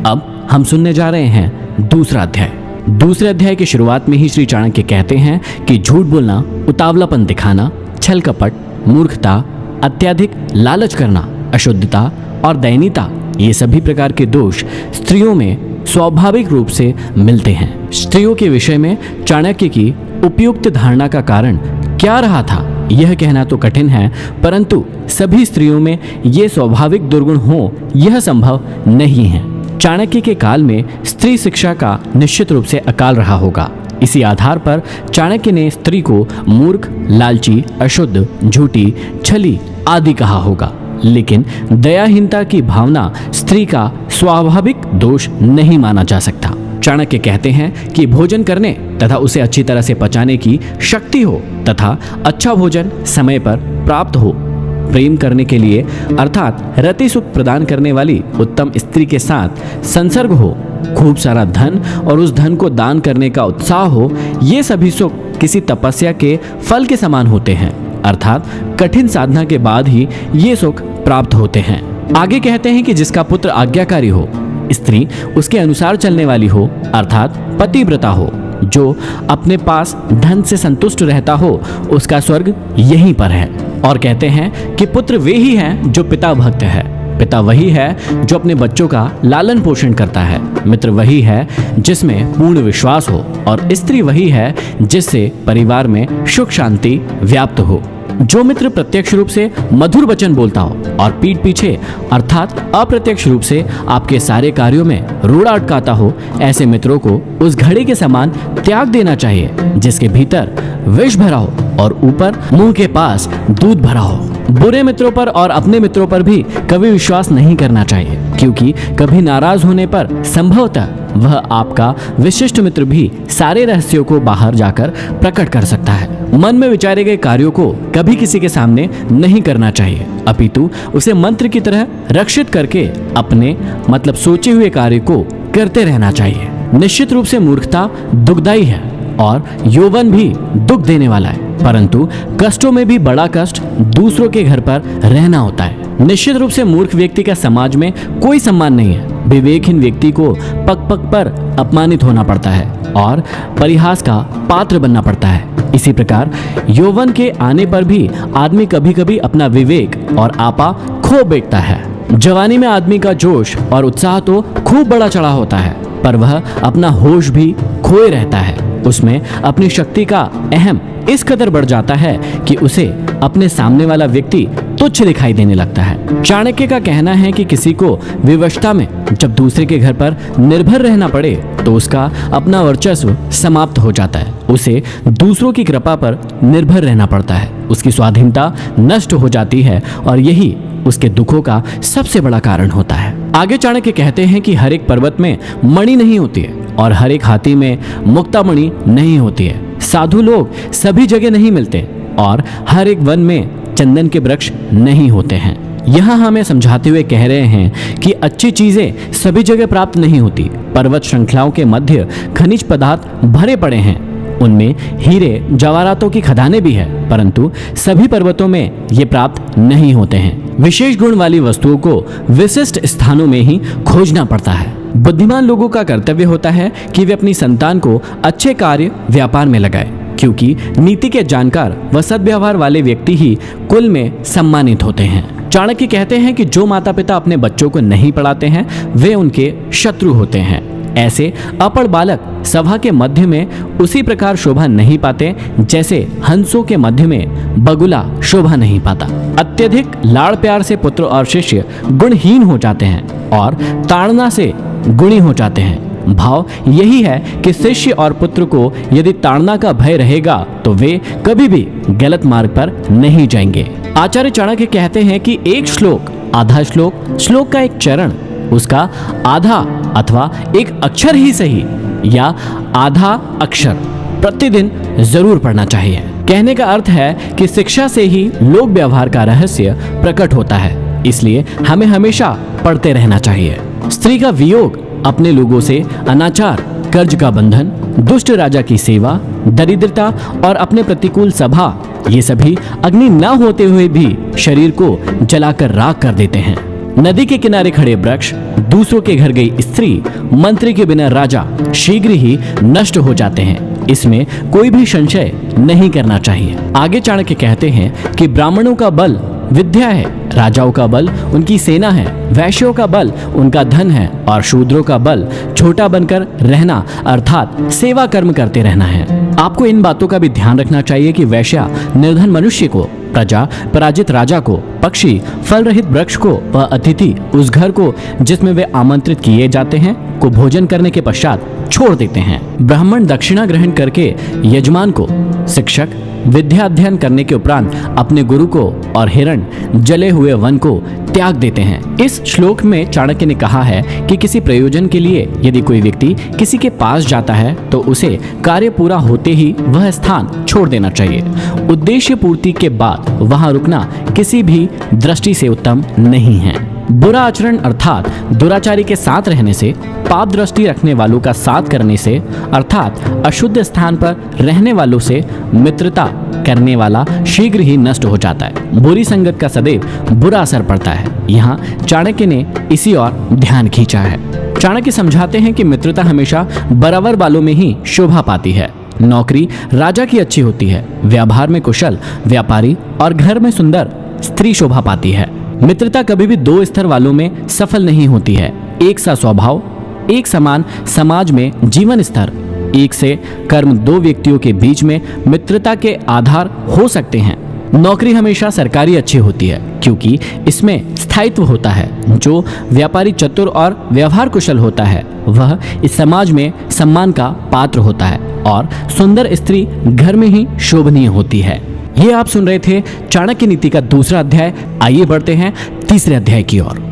अब हम सुनने जा रहे हैं दूसरा अध्याय। दूसरे अध्याय की शुरुआत में ही श्री चाणक्य कहते हैं कि झूठ बोलना, उतावलापन दिखाना, छल कपट, मूर्खता, अत्यधिक लालच करना, अशुद्धता और दयनीयता, ये सभी प्रकार के दोष स्त्रियों में स्वाभाविक रूप से मिलते हैं। स्त्रियों के विषय में चाणक्य की उपयुक्त धारणा का कारण क्या रहा था यह कहना तो कठिन है, परंतु सभी स्त्रियों में ये स्वाभाविक दुर्गुण हो यह संभव नहीं है। चाणक्य के काल में स्त्री शिक्षा का निश्चित रूप से अकाल रहा होगा। इसी आधार पर चाणक्य ने स्त्री को मूर्ख, लालची, अशुद्ध, झूठी, छली आदि कहा होगा। लेकिन दयाहीनता की भावना स्त्री का स्वाभाविक दोष नहीं माना जा सकता। चाणक्य कहते हैं कि भोजन करने तथा उसे अच्छी तरह से पचाने की शक्ति हो तथा अच्छा भोजन समय पर प्राप्त हो, प्रेम करने के लिए अर्थात रति सुख प्रदान करने वाली उत्तम स्त्री के साथ संसर्ग हो, खूब सारा धन और उस धन को दान करने का उत्साह हो, ये सभी सुख किसी तपस्या के फल के समान होते हैं, अर्थात कठिन साधना के बाद ही ये सुख प्राप्त होते हैं। आगे कहते हैं कि जिसका पुत्र आज्ञाकारी हो, स्त्री उसके अनुसार चलने वाली हो, अर्थात पतिव्रता हो, जो अपने पास धन से संतुष्ट रहता हो, उसका स्वर्ग यहीं पर है। और कहते हैं कि पुत्र वे ही हैं जो पिता भक्त है, पिता वही है जो अपने बच्चों का लालन पोषण करता है, मित्र वही है जिसमें पूर्ण विश्वास हो, और स्त्री वही है जिससे परिवार में सुख शांति व्याप्त हो। जो मित्र प्रत्यक्ष रूप से मधुर वचन बोलता हो और पीठ पीछे अर्थात अप्रत्यक्ष रूप से आपके सारे कार्यों में रोड़ा अटकाता हो, ऐसे मित्रों को उस घड़े के समान त्याग देना चाहिए जिसके भीतर विष भरा हो और ऊपर मुंह के पास दूध भरा हो। बुरे मित्रों पर और अपने मित्रों पर भी कभी विश्वास नहीं करना चाहिए, क्योंकि कभी नाराज होने पर संभवतः वह आपका विशिष्ट मित्र भी सारे रहस्यों को बाहर जाकर प्रकट कर सकता है। मन में विचारे गए कार्यों को कभी किसी के सामने नहीं करना चाहिए, अपितु उसे मंत्र की तरह रक्षित करके अपने मतलब सोचे हुए कार्य को करते रहना चाहिए। निश्चित रूप से मूर्खता दुखदायी है और यौवन भी दुख देने वाला है, परंतु कष्टों में भी बड़ा कष्ट दूसरों के घर पर रहना होता है। निश्चित रूप से मूर्ख व्यक्ति का समाज में कोई सम्मान नहीं है। विवेकहीन व्यक्ति को पग पग पर अपमानित होना पड़ता है और परिहास का पात्र बनना पड़ता है। इसी प्रकार यौवन के आने पर भी आदमी कभी कभी अपना विवेक और आपा खो बैठता है। जवानी में आदमी का जोश और उत्साह तो खूब बड़ा चढ़ा होता है, पर वह अपना होश भी खोए रहता है। उसमें अपनी शक्ति का अहम इस कदर बढ़ जाता है कि उसे अपने सामने वाला व्यक्ति तुच्छ दिखाई देने लगता है। चाणक्य का कहना है कि किसी को विवशता में जब दूसरे के घर पर निर्भर रहना पड़े तो उसका अपना वर्चस्व समाप्त हो जाता है, उसे दूसरों की कृपा पर निर्भर रहना पड़ता है, उसकी स्वाधीनता नष्ट हो जाती है और यही उसके दुखों का सबसे बड़ा कारण होता है। आगे चाणक्य कहते हैं कि हर एक पर्वत में मणि नहीं होती है और हर एक हाथी में मुक्तामणि नहीं होती है। साधु लोग सभी जगह नहीं मिलते और हर एक वन में चंदन के वृक्ष नहीं होते हैं। यहाँ हमें समझाते हुए कह रहे हैं कि अच्छी चीजें सभी जगह प्राप्त नहीं होती। पर्वत श्रृंखलाओं के मध्य खनिज पदार्थ भरे पड़े हैं, उनमें हीरे जवाहरातों की खदानें भी है, परंतु सभी पर्वतों में ये प्राप्त नहीं होते हैं। विशेष गुण वाली वस्तुओं को विशिष्ट स्थानों में ही खोजना पड़ता है। बुद्धिमान लोगों का कर्तव्य होता है कि वे अपनी संतान को अच्छे कार्य व्यापार में लगाए, क्योंकि नीति के जानकार व सद्व्यवहार वाले व्यक्ति ही कुल में सम्मानित होते हैं। चाणक्य कहते हैं कि जो माता पिता अपने बच्चों को नहीं पढ़ाते हैं वे उनके शत्रु होते हैं। ऐसे अपढ़ बालक सभा के मध्य में उसी प्रकार शोभा नहीं पाते जैसे हंसों के मध्य में बगुला शोभा नहीं पाता। अत्यधिक लाड़ प्यार से पुत्र और शिष्य गुणहीन हो जाते हैं और ताड़ना से गुणी हो जाते हैं। भाव यही है कि शिष्य और पुत्र को यदि ताड़ना का भय रहेगा तो वे कभी भी गलत मार्ग पर नहीं जाएंगे। आचार्य चाणक्य कहते हैं कि एक श्लोक, आधा श्लोक, श्लोक का एक चरण, उसका आधा अथवा एक अक्षर ही सही या आधा अक्षर प्रतिदिन जरूर पढ़ना चाहिए। कहने का अर्थ है कि शिक्षा से ही लोक व्यवहार का रहस्य प्रकट होता है, इसलिए हमें हमेशा पढ़ते रहना चाहिए। स्त्री का वियोग अपने लोगों से अनाचार, कर्ज का बंधन, दुष्ट राजा की सेवा, दरिद्रता और अपने प्रतिकूल सभा, ये सभी अग्नि न होते हुए भी शरीर को जलाकर राख कर देते हैं। नदी के किनारे खड़े वृक्ष, दूसरों के घर गई स्त्री, मंत्री के बिना राजा शीघ्र ही नष्ट हो जाते हैं। इसमें कोई भी संशय नहीं करना चाहिए। आगे चाणक्य कहते हैं कि ब्राह्मणों का बल विद्या है, राजाओं का बल उनकी सेना है, वैश्यों का बल उनका धन है और शूद्रों का बल छोटा बनकर रहना अर्थात सेवा कर्म करते रहना है। आपको इन बातों का भी ध्यान रखना चाहिए कि वैश्या निर्धन मनुष्य को, प्रजा पराजित राजा को, पक्षी फल रहित वृक्ष को व अतिथि उस घर को जिसमें वे आमंत्रित किए जाते हैं को भोजन करने के पश्चात छोड़ देते हैं। ब्राह्मण दक्षिणा ग्रहण करके यजमान को, शिक्षक विद्या अध्ययन करने के उपरांत अपने गुरु को और हिरण जले हुए वन को त्याग देते हैं। इस श्लोक में चाणक्य ने कहा है कि किसी प्रयोजन के लिए यदि कोई व्यक्ति किसी के पास जाता है तो उसे कार्य पूरा होते ही वह स्थान छोड़ देना चाहिए। उद्देश्य पूर्ति के बाद वहां रुकना किसी भी दृष्टि से उत्तम नहीं है। बुरा आचरण अर्थात दुराचारी के साथ रहने से, पाप दृष्टि रखने वालों का साथ करने से अर्थात अशुद्ध स्थान पर रहने वालों से मित्रता करने वाला शीघ्र ही नष्ट हो जाता है। बुरी संगत का सदैव बुरा असर पड़ता है। यहाँ चाणक्य ने इसी ओर ध्यान खींचा है। चाणक्य समझाते हैं कि मित्रता हमेशा बराबर वालों में ही शोभा पाती है। नौकरी राजा की अच्छी होती है, व्यवहार में कुशल व्यापारी और घर में सुंदर स्त्री शोभा पाती है। मित्रता कभी भी दो स्तर वालों में सफल नहीं होती है। एक सा स्वभाव, एक समान समाज में जीवन स्तर, एक से कर्म दो व्यक्तियों के बीच में मित्रता के आधार हो सकते हैं। नौकरी हमेशा सरकारी अच्छी होती है क्योंकि इसमें स्थायित्व होता है। जो व्यापारी चतुर और व्यवहार कुशल होता है वह इस समाज में सम्मान का पात्र होता है और सुंदर स्त्री घर में ही शोभनीय होती है। ये आप सुन रहे थे चाणक्य नीति का दूसरा अध्याय। आइए बढ़ते हैं तीसरे अध्याय की ओर।